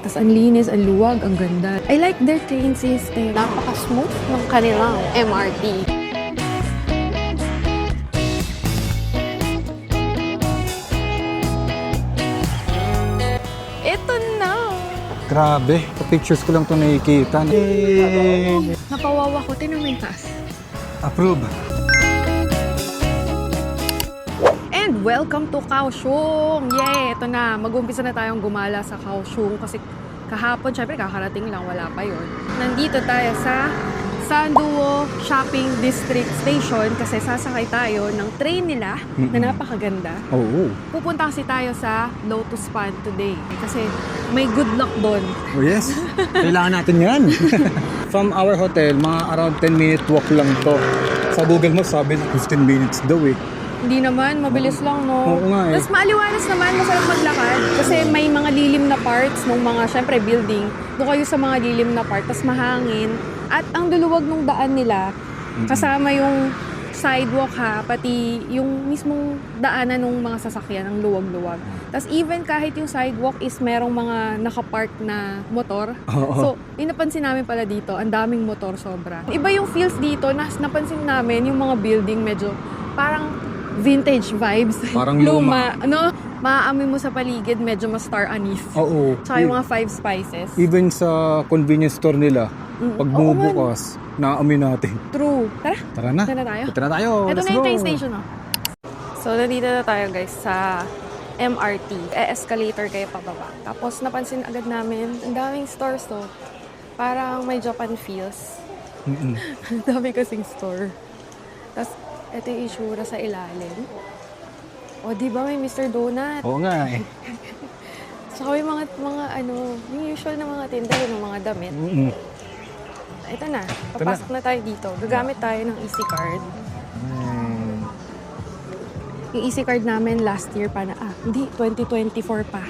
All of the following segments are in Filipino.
Tas ang linis, ang luwag, ang ganda. I like their train system. Napaka-smooth ng kanilang MRT. Ito na! Grabe, sa pictures ko lang ito nakikita. Napawawa ko. Tinan mo yung taas. Approve. And welcome to Kaohsiung! Yay! Ito na. Mag-umpisa na tayong gumala sa Kaohsiung kasi kahapon, syempre kakarating lang, wala pa yon. Nandito tayo sa Sanduo Shopping District Station kasi sasakay tayo ng train nila na napakaganda. Oo. Pupunta kasi tayo sa Lotus Pond today kasi may good luck doon. Oh yes, kailangan natin yan. From our hotel, mga around 10-minute walk lang to. Sa Google Maps sabi na 15 minutes daw eh. Hindi naman, mabilis lang, no? Oo nga eh. Tapos maaliwanas naman, masarap maglakad. Kasi may mga lilim na parts ng mga, syempre, building. Doon kayo sa mga lilim na part, tapos mahangin. At ang luluwag ng daan nila, kasama yung sidewalk ha, pati yung mismong daanan ng mga sasakyan, ang luwag-luwag. Tapos even kahit yung sidewalk is merong mga nakapark na motor. So, yung napansin namin pala dito, ang daming motor sobra. Iba yung feels dito, napansin namin yung mga building medyo parang vintage vibes. Parang luma. Ano? Maaamoy mo sa paligid, medyo mas star anise. Oo. Tsaka yung mga 5 spices. Even sa convenience store nila, pag bumubukas, naamoy natin. True. Tara. Tara na. Tara na tayo. Tara na tayo. Ito Let's na yung go. train station, oh. So, nandito na tayo, guys, sa MRT. E-escalator kayo pababa. Tapos, napansin agad namin, ang daming stores, to. Parang may Japan feels. Ang dami kasing store. Tapos, ito yung itsura sa ilalim. O, di ba may Mr. Donut? Oo nga eh. Saka may mga ano, yung usual na mga tinda, yung mga damit. Ito na, papasok na tayo dito. Gagamit tayo ng EasyCard. Yung EasyCard namin last year pa na, hindi, 2024 pa.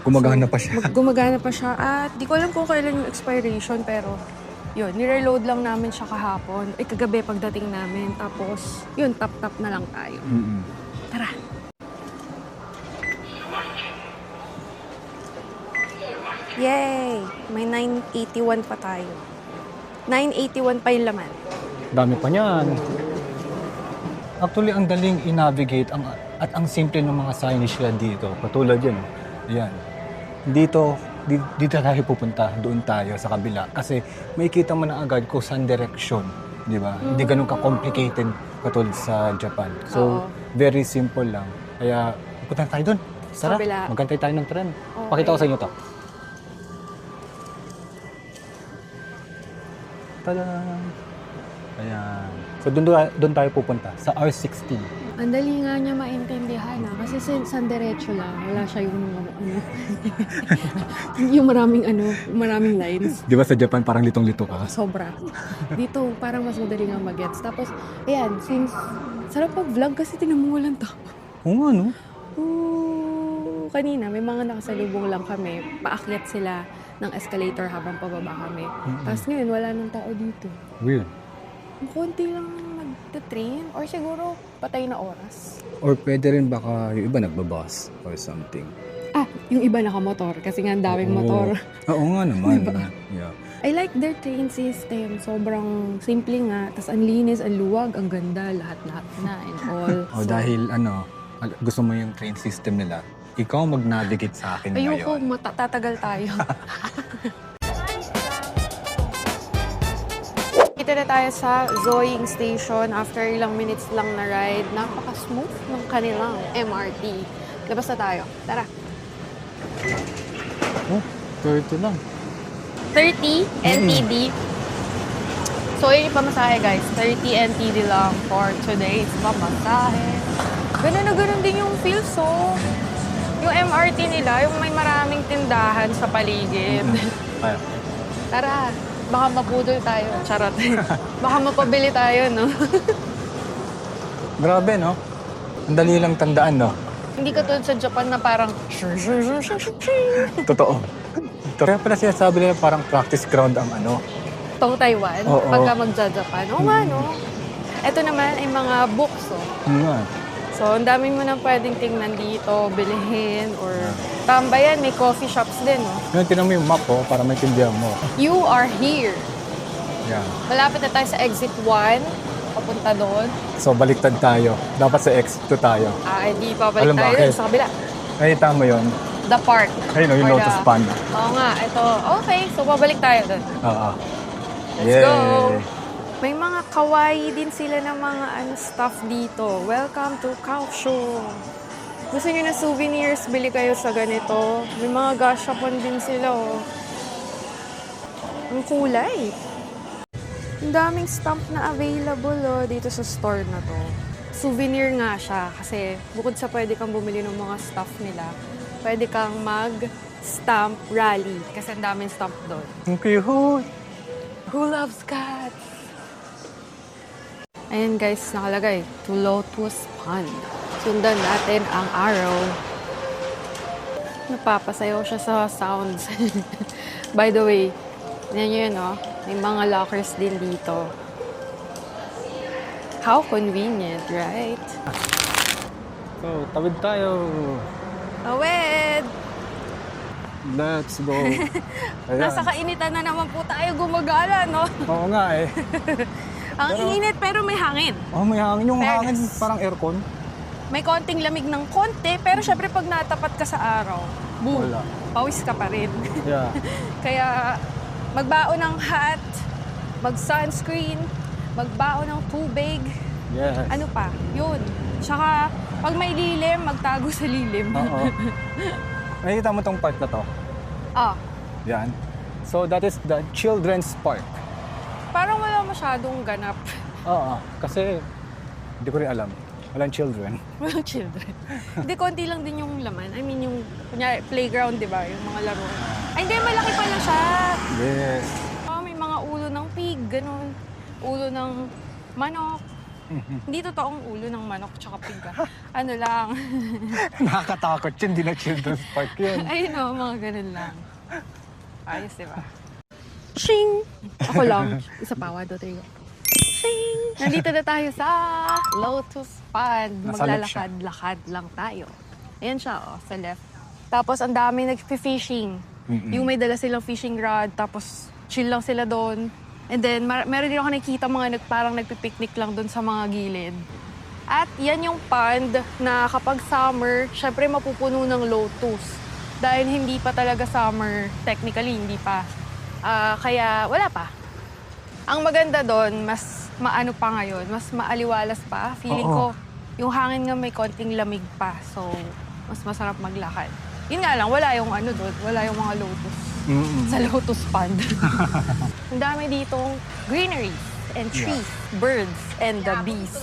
Gumagana pa siya. Gumagana pa siya. At di ko alam kung kailan yung expiration, pero yun, nireload lang namin siya kahapon. Kagabi pagdating namin. Tapos, yun, tap-tap na lang tayo. Tara. Yay! May 981 pa tayo. 981 pa yung laman. Dami pa niyan. Actually, ang daling i-navigate at ang simple ng mga signage nila dito. Patulad yan. Yan. Dito tayo pupunta. Doon tayo sa kabila. Kasi makikita mo na agad kung saan direction. Di ba? Hindi ganun ka-complicated katulad sa Japan. So, very simple lang. Kaya, pupunta tayo doon. Tara, Kabila. magantay tayo ng tren. Okay. Pakita ko sa inyo to. Tada! Ayan. So, doon tayo pupunta. Sa R16. Ang dali nga niya maintindihan kasi san diretso lang. Wala siya yung yung maraming lines. Di ba sa Japan parang litong-lito ka? Sobra. Dito parang mas madali nga mag-gets. Tapos, ayan, since sarap pag-vlog kasi tingnan mo walang tao. Oo nga, no? Kanina, may mga nakasalubong lang kami. Paakyat sila ng escalator habang pababa kami. Tapos ngayon, wala nang tao dito. Weird. Ang konti lang nagte-train or siguro patay na oras. Or pwede rin baka yung iba nagbabus or something. Yung iba nakamotor kasi nga ang daming motor. Oo nga naman. Diba? Yeah. I like their train system. Sobrang simple nga. Tapos ang linis, ang luwag, ang ganda, lahat-lahat na and all. Dahil gusto mo yung train system nila, ikaw mag-navigate sa akin Ayoko, ngayon. tatagal tayo. Kita na tayo sa Zoying Station after ilang minutes lang na ride. Napaka-smooth ng kanilang MRT. Labas na tayo. Tara. Oh, 30 lang. 30 NTD. So, yun yung pamasahe, guys. 30 NTD lang for today's pamasahe. Ganun na ganun din yung feels, so. Yung MRT nila, yung may maraming tindahan sa paligid. Kaya. Tara, baka mapudol tayo. Charot. Baka mapabili tayo, no? Grabe, no? Ang dali lang tandaan, no? Hindi katulad sa Japan na parang Totoo. Kaya pala sinasabi nila parang practice ground ang Tong Taiwan, Oo. pagka magja-Japan. Oo nga, no? Ito naman ay mga books, oh. Nga. So, ang dami mo nang pwedeng tingnan dito, bilhin, or tambayan. May coffee shops din, no? Ngayon, tinan mo yung map ko para maintindihan mo. You are here. Yan. Malapit na tayo sa exit 1. Papunta doon. So, baliktad tayo. Dapat sa X2 tayo. Hindi pa balik Alam tayo bakit? dun sa kabila. Nakita mo yun? The park. Ayun, yung Or Lotus the- Pond. Oo nga, ito. Okay, so pabalik tayo doon. Oo. Let's go! May mga kawaii din sila ng mga stuff dito. Welcome to Kaohsiung. Gusto nyo na souvenirs, bili kayo sa ganito. May mga gashapon din sila, oh. Ang kulay. Ang daming stamp na available, oh, dito sa store na to. Souvenir nga siya kasi bukod sa pwede kang bumili ng mga stuff nila, pwede kang mag-stamp rally kasi ang daming stamp doon. Ang cute! Who loves cats? Ayan guys, nakalagay, to Lotus Pond. Sundan natin ang arrow. Napapasayaw siya sa sounds. By the way, yan yun, oh. May mga lockers din dito. How convenient, right? So, tawid tayo. Tawid! Let's go. Ayan. Nasa kainitan na naman po tayo gumagala, no? Oo nga eh. Ang init pero may hangin. Oh, may hangin. Yung hangin Fairness. parang aircon. May konting lamig ng konti, pero syempre pag natapat ka sa araw, boom, Wala. pawis ka pa rin. Yeah. Kaya magbaon ng hat, mag-sunscreen, magbaon ng tubig, Yes. ano pa, yun. Tsaka pag may lilim, magtago sa lilim. Oo. Nakikita mo tong park na to? Ah, Yan. So, that is the Children's Park. parang wala masyadong ganap. Oo. Kasi, hindi ko rin alam. Walang children. Walang children. Hindi, konti lang din yung laman. I mean, yung kunyari, playground, di ba? Yung mga laro. Ay, hindi, malaki pala siya. Yes. May mga ulo ng pig, ganun. Ulo ng manok. Hindi totoong ulo ng manok tsaka pig. Ano lang. Nakakatakot yun. Hindi na Children's Park yun. Ayun o, mga ganun lang. Ayos, di ba? Shing! Ako lang. Isa pa, 1, 2, 3, go. Shing! Nandito na tayo sa Lotus Pond. Nasa left siya. Maglalakad-lakad lang tayo. Ayan siya, oh, sa left. Tapos, ang dami nag-fishing. Yung may dala silang fishing rod, tapos chill lang sila doon. And then, meron din ako nakikita mga parang nagpipiknik lang doon sa mga gilid. At yan yung pond na kapag summer, syempre mapupuno ng lotus. Dahil hindi pa talaga summer, technically hindi pa. Kaya wala pa. Ang maganda doon, mas maano pa ngayon, mas maaliwalas pa. Feeling Oo. ko, yung hangin nga may konting lamig pa. So, mas masarap maglakad. Yun nga lang, wala yung ano doon, wala yung mga lotus. Sa Lotus Pond. Ang dami ditong greenery and trees, birds, and the bees.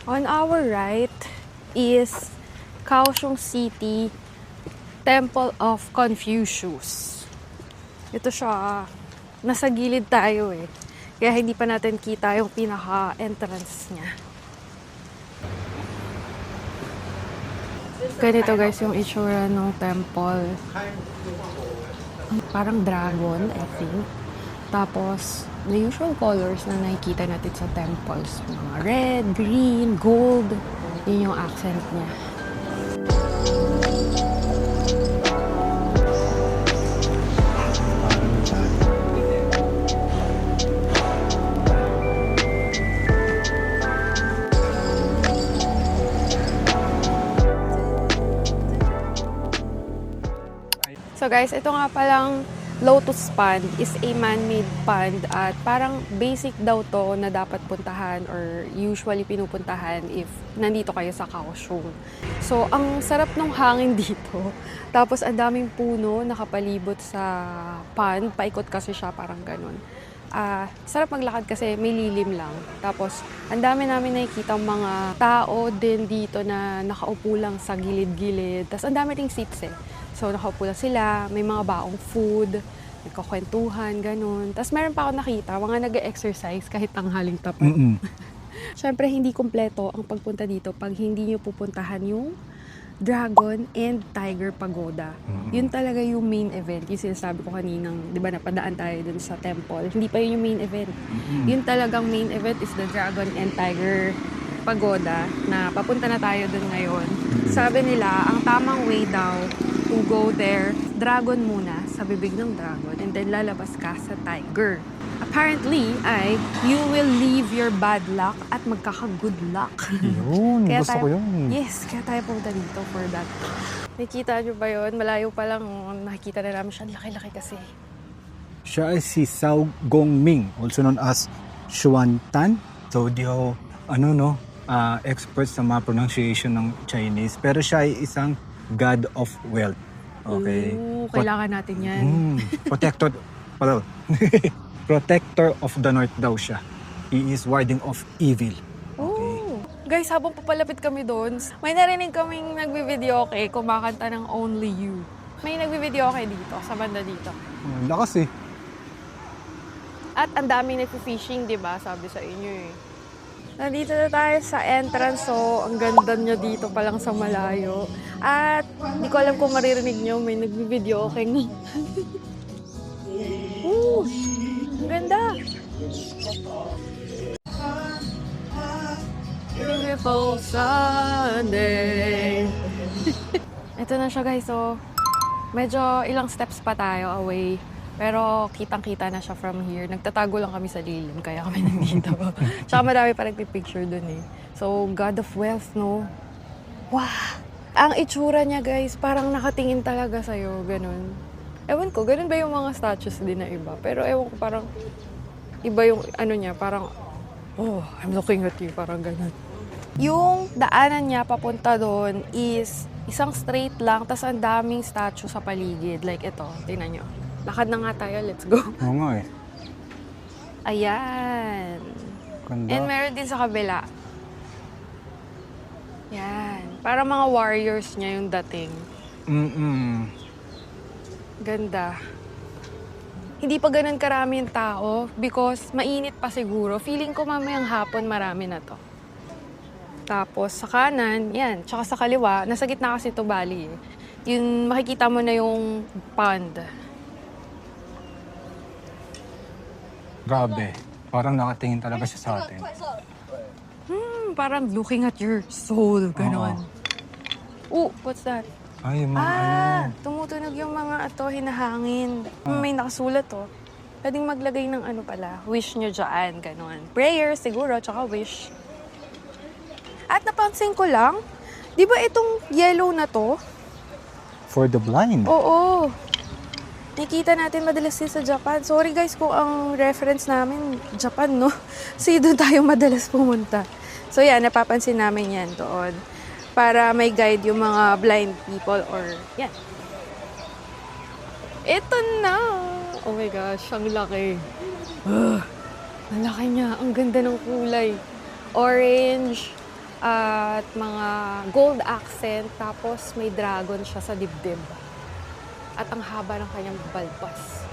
On our right is Kaohsiung City Temple of Confucius. Ito siya, nasa gilid tayo eh. Kaya hindi pa natin kita yung pinaka-entrance niya. Ganito guys yung itsura ng temple. Parang dragon, I think. Tapos, the usual colors na nakikita natin sa temples. Mga red, green, gold. Yun yung accent niya. So guys, ito nga palang Lotus Pond is a man-made pond at parang basic daw to na dapat puntahan or usually pinupuntahan if nandito kayo sa Kaohsiung. So, ang sarap ng hangin dito. Tapos, ang daming puno nakapalibot sa pond. Paikot kasi siya, parang ganun. Sarap maglakad kasi may lilim lang. Tapos, ang dami namin nakikita mga tao din dito na nakaupo lang sa gilid-gilid. Tapos, ang dami ring seats eh. So, nakaupo lang sila, may mga baong food, nagkakwentuhan, ganun. Tapos meron pa ako nakita, mga nag-exercise kahit tanghaling tapat. Siyempre, hindi kumpleto ang pagpunta dito pag hindi nyo pupuntahan yung Dragon and Tiger Pagoda. Yun talaga yung main event. Yung sinasabi ko kaninang, di ba, napadaan tayo dun sa temple. Hindi pa yun yung main event. Yun talagang main event is the Dragon and Tiger pagoda na papunta na tayo dun ngayon. Sabi nila, ang tamang way daw to go there, dragon muna sa bibig ng dragon and then lalabas ka sa tiger. Apparently, ay you will leave your bad luck at magkaka-good luck. Yun, gusto ko yun. Yes, kaya tayo punta dito for that. Nakikita nyo ba yun? Malayo pa lang, nakikita na namin siya. Laki-laki kasi. Siya ay si Sao Gongming, also known as Xuan Tan. So, di ako, expert sa mga pronunciation ng Chinese. Pero siya ay isang god of wealth. Okay? Ooh, kailangan natin yan. Protector, protector of the north daw siya. He is warding off evil. Oh. Guys, habang papalapit kami doon, may narinig kaming nagbi-videoke, kumakanta ng Only You. May nagbi-videoke dito, sa banda dito. Lakas eh. At ang daming nagfi-fishing, di ba? Sabi sa inyo eh. Nandito na tayo sa entrance, so ang ganda niya dito pa lang sa malayo. At di ko alam kung maririnig nyo, may nagbi-videoke. Ooh, ang ganda! Beautiful Sunday. Ito na siya guys, so medyo ilang steps pa tayo away. Pero kitang-kita na siya from here. Nagtatago lang kami sa lilim, kaya kami nandito. Tsaka madami pa nagpipicture dun eh. So, God of Wealth, no? Wow! Ang itsura niya guys, parang nakatingin talaga sa'yo, ganun. Ewan ko, ganun ba yung mga statues din na iba? Pero ewan ko, parang iba yung ano niya, parang oh, I'm looking at you, parang ganun. Yung daanan niya papunta doon is isang straight lang, tas ang daming statue sa paligid. Like ito, tingnan nyo. Lakad na nga tayo, let's go. Oo nga eh. Ayan. Ganda. And meron din sa kabila. Yan. Para mga warriors niya yung dating. Ganda. Hindi pa ganun karami yung tao because mainit pa siguro. Feeling ko mamayang hapon marami na to. Tapos sa kanan, yan. Tsaka sa kaliwa, nasa gitna kasi ito bali eh. Yun, makikita mo na yung pond. Grabe. Parang nakatingin talaga siya sa atin. Parang looking at your soul, gano'n. Oh, what's that? Ay, yung mga Tumutunog yung mga hinahangin. May nakasulat to. Pwedeng maglagay ng pala, wish nyo dyan, gano'n. Prayer siguro, tsaka wish. At napansin ko lang, di ba itong yellow na to? For the blind. Oo. Nakikita natin madalas din sa Japan. Sorry guys kung ang reference namin, Japan, no? Kasi doon tayo madalas pumunta. So yan, napapansin namin yan doon. Para may guide yung mga blind people or yan. Ito na! Oh my gosh, ang laki. Ang laki niya. Ang ganda ng kulay. Orange at mga gold accent. Tapos may dragon siya sa dibdib. At ang haba ng kanyang balbas.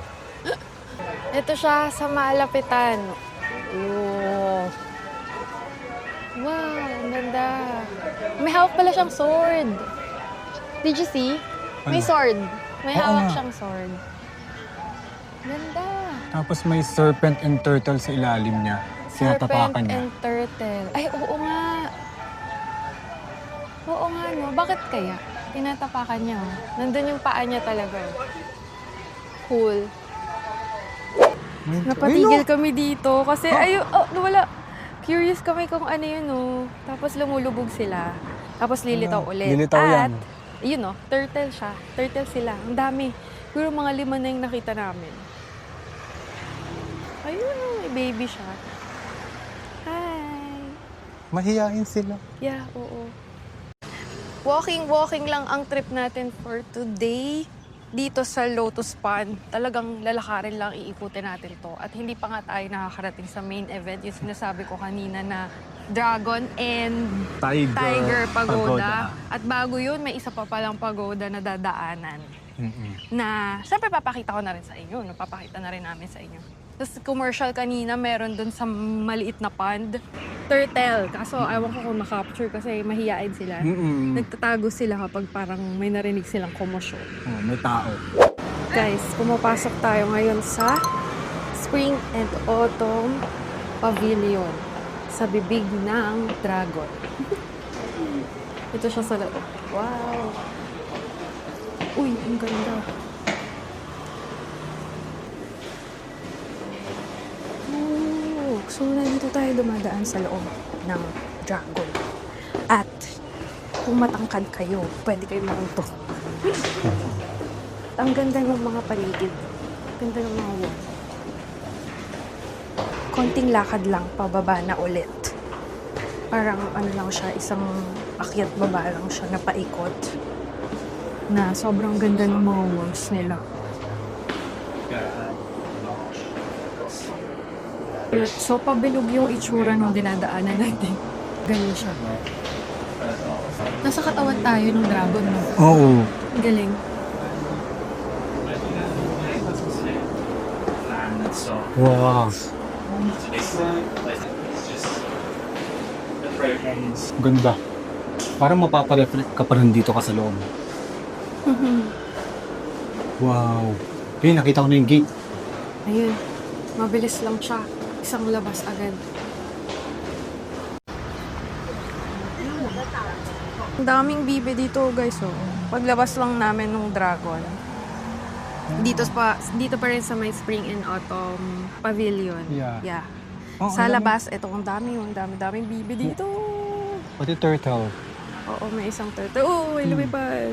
Ito siya sa malapitan. Oh. Wow, ang ganda. May hawak pala siyang sword. Did you see? May sword. May hawak siyang sword. Ganda. Tapos may serpent and turtle sa ilalim niya. Sinatapakan Serpent niya. and turtle. Ay, oo nga. Oo nga, no? Bakit kaya? Tinatapakan niya, oh. Nandun yung paa niya talaga. Cool. Napatigil kami dito kasi, nawala. Curious kami kung ano yun, oh. Tapos lumulubog sila. Tapos lilitaw ulit. Lilitaw yan. At, yun, oh, turtle siya. Turtle sila. Ang dami. Siguro mga 5 na yung nakita namin. Ayun, may baby siya. Hi! Mahihain sila. Yeah, oo. Walking lang ang trip natin for today dito sa Lotus Pond. Talagang lalakarin lang, iikutin natin to. At hindi pa nga tayo nakakarating sa main event. Yung sinasabi ko kanina na Dragon and Tiger Pagoda. At bago yun, may isa pa palang pagoda na dadaanan. Na, syempre papakita ko na rin sa inyo. Napapakita na rin namin sa inyo. Tapos commercial kanina, meron dun sa maliit na pond. Turtle. Kaso, ewan ko kung na-capture kasi mahiyain sila. Nagtatago sila kapag parang may narinig silang komosyon. Oh, may tao. Guys, pumapasok tayo ngayon sa Spring and Autumn Pavilion. sa bibig ng dragon. Ito siya sa loob. Wow! Uy, ang ganda. Oh, so nandito tayo dumadaan sa loob ng dragon. At kung matangkad kayo, pwede kayo maunto. Ang ganda ng mga paligid. Ganda ng mga wall. Konting lakad lang, pababa na ulit. Parang ano lang siya, isang akyat baba lang siya na paikot. Na sobrang ganda ng mga walls nila. So, pabilog yung itsura ng dinadaanan natin. Ganyan siya. Nasa katawan tayo ng dragon, no? Oo. Ang galing. Wow. Ganda. Parang mapapareflect ka pa rin dito ka sa loob. Wow. Eh, nakita ko na yung gate. Ayun. Mabilis lang siya. Isang labas agad. Ang daming bibe dito, guys, oh. Paglabas lang namin ng dragon. Dito pa rin sa may spring and autumn pavilion. Yeah. Oh, Sa ang labas, ito ang daming bibe dito. Pati turtle. Oo, may isang turtle. Oo, may lumipad.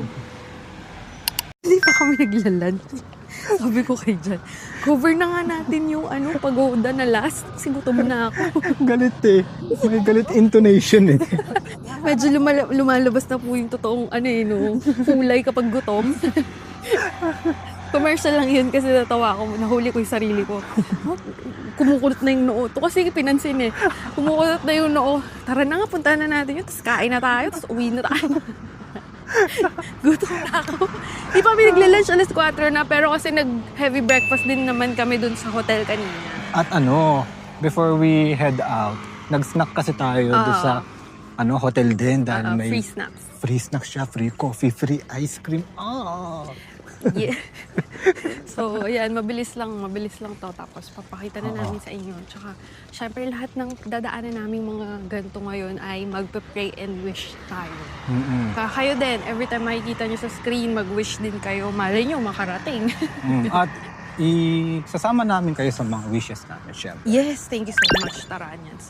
Hindi pa kami naglalad. Sabi ko kay Jan, cover na nga natin yung pagoda na last. Kasi gutom na ako. Galit eh. May galit intonation eh. Medyo lumalabas na po yung totoong kulay kapag gutom. Commercial lang yun kasi natawa ako. Nahuli ko yung sarili ko. Kumukulot na yung noo. Ito kasi pinansin eh. Kumukulot na yung noo. Tara na nga, punta na natin yun. Tapos kain na tayo. Tapos uwi na tayo. Gutom na ako. Di pa kami nagla-lunch, alas 4 na. Pero kasi nag-heavy breakfast din naman kami dun sa hotel kanina. At before we head out, nag-snack kasi tayo doon sa hotel din dahil may Free snacks. free snacks siya, free coffee, free ice cream. Yeah. So, ayan, mabilis lang to. Tapos, papakita na namin sa inyo. Tsaka, syempre, lahat ng dadaanan namin mga ganito ngayon ay magpe-pray and wish tayo. Kaya kayo din, every time makikita nyo sa screen, mag-wish din kayo. Malay nyo, makarating. At sasama namin kayo sa mga wishes namin, syempre. Yes, thank you so much, Taranyans.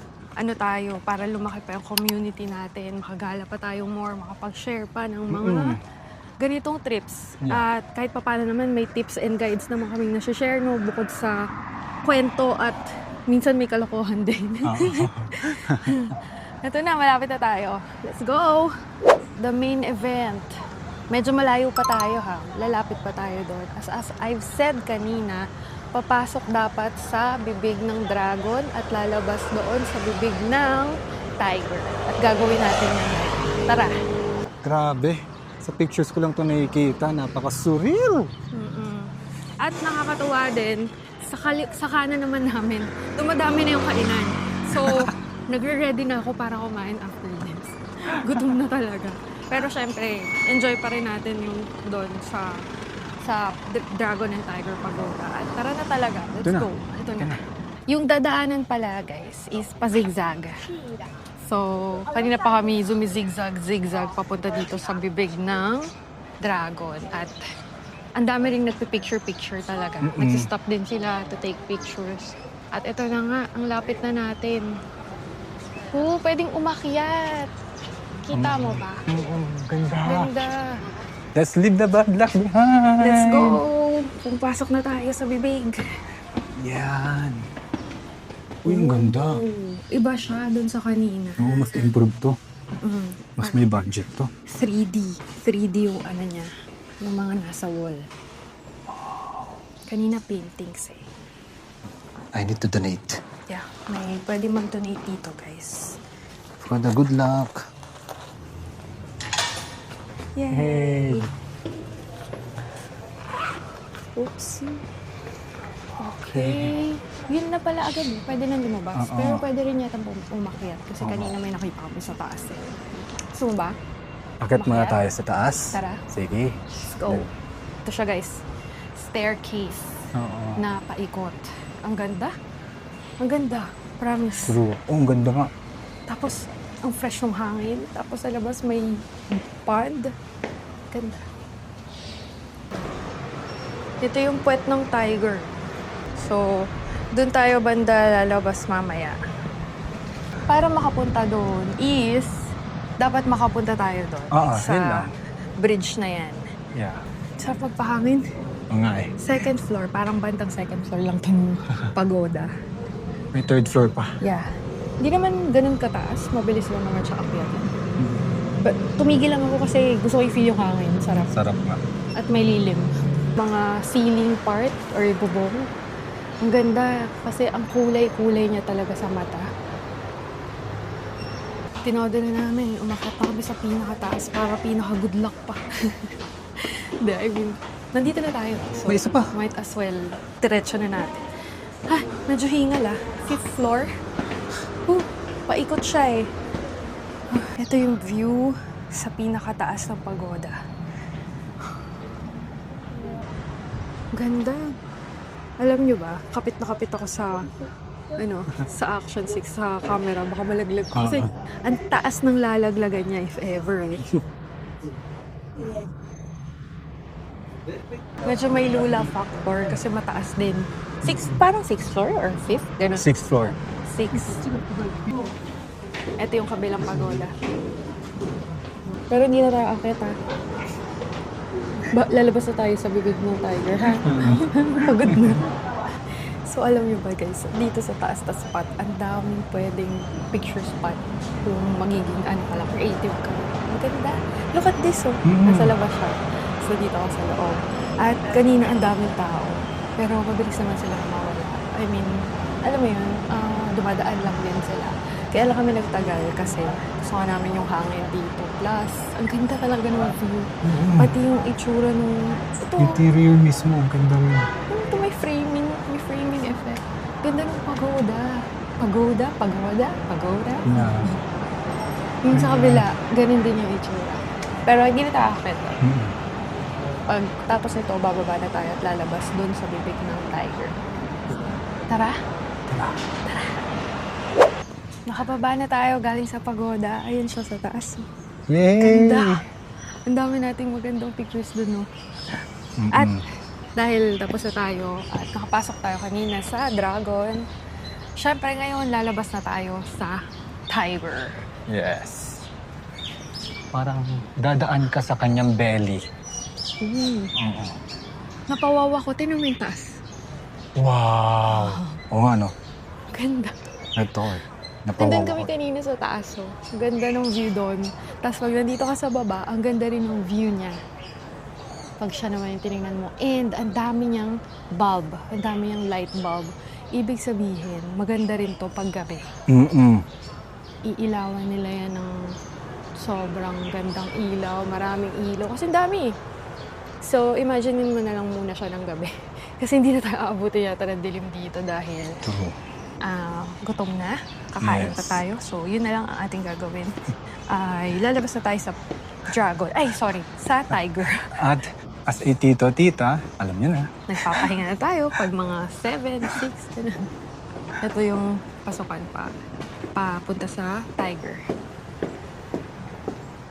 Tayo, para lumaki pa yung community natin, makagala pa tayo more, makapag-share pa ng mga ganitong trips. Yeah. At kahit paano naman may tips and guides naman kaming nasi-share, no, bukod sa kwento at minsan may kalokohan din. Ito na, malapit na tayo. Let's go! The main event. Medyo malayo pa tayo ha. Lalapit pa tayo doon. As I've said kanina, papasok dapat sa bibig ng dragon at lalabas doon sa bibig ng tiger. At gagawin natin yan. Tara! Grabe. Sa pictures ko lang ito nakikita. Napaka-surreal. At nakakatuwa din, sa kanan naman namin, dumadami na yung kainan. So, nagre-ready na ako para kumain after this. Gutom na talaga. Pero syempre, enjoy pa rin natin yung doon sa Dragon and Tiger Pagoda. At tara na talaga. Let's go. Ito na. Yung dadaanan pala, guys, is pa-zigzag. So, kanina pa kami zigzag papunta dito sa bibig ng dragon. At ang dami rin nagpipicture-picture talaga. Nagsistop din sila to take pictures. At ito na nga, ang lapit na natin. Pwedeng umakyat. Kita mo ba? Ganda. Ganda. Let's leave the bad luck behind. Let's go! Pumpasok na tayo sa bibig. Yan. Uy, ang ganda. Iba siya dun sa kanina. Oo, mas improved to. Mas may budget to. 3D yung niya. Yung mga nasa wall. Kanina paintings eh. I need to donate. Yeah, may pwede mag-donate dito, guys. For the good luck. Yay! Hey. Oopsie. Okay. Yun na pala agad eh. Pwede na lumabas. Pero pwede rin yata umakyat. Kasi kanina may nakita kami sa taas eh. Gusto mo ba? Akit muna Umakyat? tayo sa taas. Tara. Sige. Let's go. Ito siya, guys. Staircase na paikot. Ang ganda. Ang ganda. Promise. True. Oh, ang ganda nga. Tapos, ang fresh ng hangin. Tapos sa labas may pond. Ganda. Ito yung puwet ng tiger. So, doon tayo banda lalabas mamaya. Para makapunta doon is, dapat makapunta tayo doon. Yun Sa lang. bridge na yan. Yeah. Sa pagpahangin. Oo nga eh. Second floor. Parang bandang second floor lang itong pagoda. May third floor pa. Yeah. Hindi naman ganun kataas. Mabilis lang naman siya akyatan. But tumigil lang ako kasi gusto ko i-feel yung hangin. Sarap. Sarap nga. At may lilim. Mga ceiling part or bubong. Ang ganda kasi ang kulay-kulay niya talaga sa mata. Tinodo na namin. Umakyat pa kami sa pinakataas para pinaka-good luck pa. Hindi, I mean, nandito na tayo. So, May isa pa. might as well, diretso na natin. Ha, medyo hingal ah. 5th floor. Paikot siya eh. Ito yung view sa pinakataas ng pagoda. Ganda. Alam nyo ba, kapit na kapit ako sa sa Action 6 sa camera, baka malaglag ko. Kasi ang taas ng lalaglagan niya if ever. Eh. Medyo may lula factor kasi mataas din. Parang 6th floor or 5th? Ganun. 6th floor. 6. Ito yung kabilang pagoda. Pero hindi na tayo akit ha. Lalabas na tayo sa bibig ng tiger ha. Pagod na. So alam niyo ba guys, dito sa taas na spot, ang daming pwedeng picture spot kung magiging creative ka. Maganda. Look at this oh. Nasa labas siya. So dito ako sa loob. At kanina ang daming tao. Pero mabilis naman sila mawala. I mean, alam mo yun, dumadaan lang din sila. Kaya lang kami nagtagal kasi gusto nga namin yung hangin dito. Plus, ang ganda talaga ng view. Pati yung itsura nung... Ito, Interior mismo, ang ganda rin. ito may framing effect. Ganda ng pagoda. Pagoda. Yeah. Yung sa kabila, ganun din yung itsura. Pero hindi na tayo akit. Pag tapos nito, bababa na tayo at lalabas doon sa bibig ng tiger. Tara. Nakababa na tayo galing sa pagoda. Ayun siya sa taas. Yay! Ganda. Ang dami nating magandang pictures doon, no? At dahil tapos na tayo at nakapasok tayo kanina sa Dragon, syempre ngayon lalabas na tayo sa Tiger. Yes. Parang dadaan ka sa kanyang belly. Napawawa ko. Tingnan mo yung taas. Wow! Oo nga, no? Ganda. Ito, Nandun napawawa kami ko. kanina sa taas, oh. Ang ganda ng view doon. Tapos pag nandito ka sa baba, ang ganda rin ng view niya. Pag siya naman yung tinignan mo. And ang dami niyang bulb. Ang dami niyang light bulb. Ibig sabihin, maganda rin to pag gabi. Iilawan nila yan ng sobrang gandang ilaw. Maraming ilaw. Kasi ang dami. So, imagine mo na lang muna siya ng gabi. Kasi hindi na tayo aabutin yata ng dilim dito dahil gutom na. Kakain pa tayo. So, yun na lang ang ating gagawin. Ay, lalabas na tayo sa Dragon. Ay, sorry. Sa Tiger. At as a tito-tita, alam niyo na. Nagpapahinga na tayo pag mga 7, 6, ganun. Ito yung pasukan pa. Papunta sa Tiger.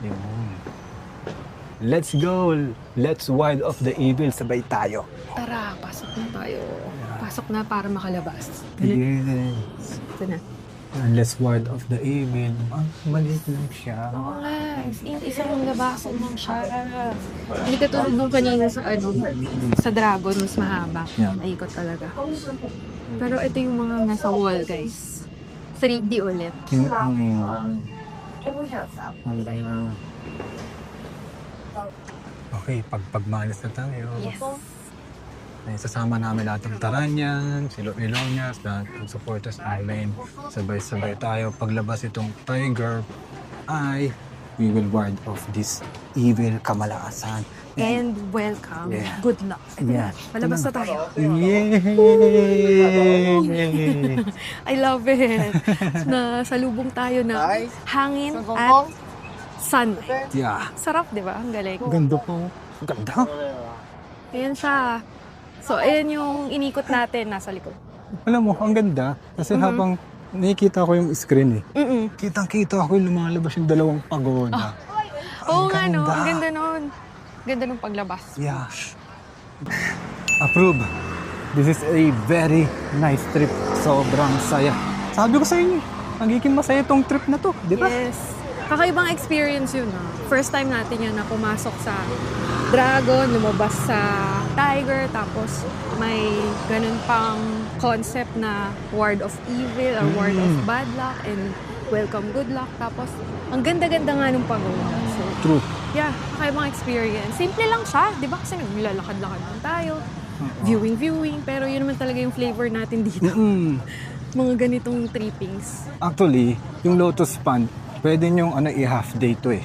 Yun. Let's go! Let's ward off the evil. Sabay tayo. Tara, pasok na tayo. Pasok na para makalabas. Yes. Ito na. And let's ward off the evil. Maliit lang siya. Oo nga, isang labasan lang siya. Hindi katulad nung kanina sa Dragon, mas mahaba. Yeah. Naikot talaga. Pero ito yung mga nasa wall, guys. 3D ulit. Okay, pagmalis na tayo. Yes. Ay, sasama namin lahat ng Taranyan, si Ilonias, lahat ng supporters namin. Sabay-sabay tayo. Paglabas itong tiger, ay we will ward off this evil kamalakasan. And welcome. Yeah. Good luck. Yeah. Palabas na tayo. Yay! I love it. Na salubong tayo na hangin at sun. Yeah. Sarap, di ba? Ang galing. Ganda po. Ganda. Ayan siya. So, ayan yung inikot natin nasa likod. Alam mo, ang ganda. Kasi habang nakikita ko yung screen eh. Mm-mm. Kitang-kita ko yung lumalabas yung dalawang pagoda. Oo nga, no? ganda. Ang ganda nun. Ganda nung paglabas. Yeah. Approve. This is a very nice trip. Sobrang saya. Sabi ko sa inyo, magiging masaya tong trip na to, di ba? Yes. Kakaibang experience yun, ah. First time natin yan na pumasok sa Dragon, lumabas sa Tiger, tapos may ganun pang concept na Ward of Evil or Ward of Bad Luck and Welcome Good Luck. Tapos, ang ganda-ganda nga nung pagoda. So, True. yeah, kakaibang experience. Simple lang siya, di ba? Kasi naglalakad-lakad lang tayo. Viewing. Pero yun naman talaga yung flavor natin dito. Mga ganitong trippings. Actually, yung Lotus Pond, pwede nyong i-half day to eh.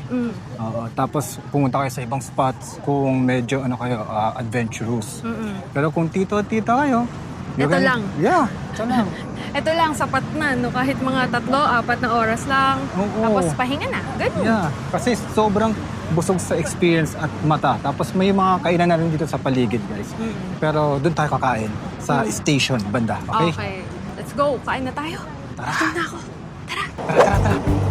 Oo, tapos pumunta kayo sa ibang spots kung medyo adventurous. Pero kung tito at tita kayo, Ito lang. Yeah, ito lang. Ito lang, sapat na, no? Kahit mga 3-4 na oras lang. Oo. Tapos pahinga na. Ganun. Yeah, kasi sobrang busog sa experience at mata. Tapos may mga kainan na rin dito sa paligid, guys. Pero doon tayo kakain sa station banda, okay? Okay. Let's go. Kain na tayo. Tara. Gutom na ako. Tara.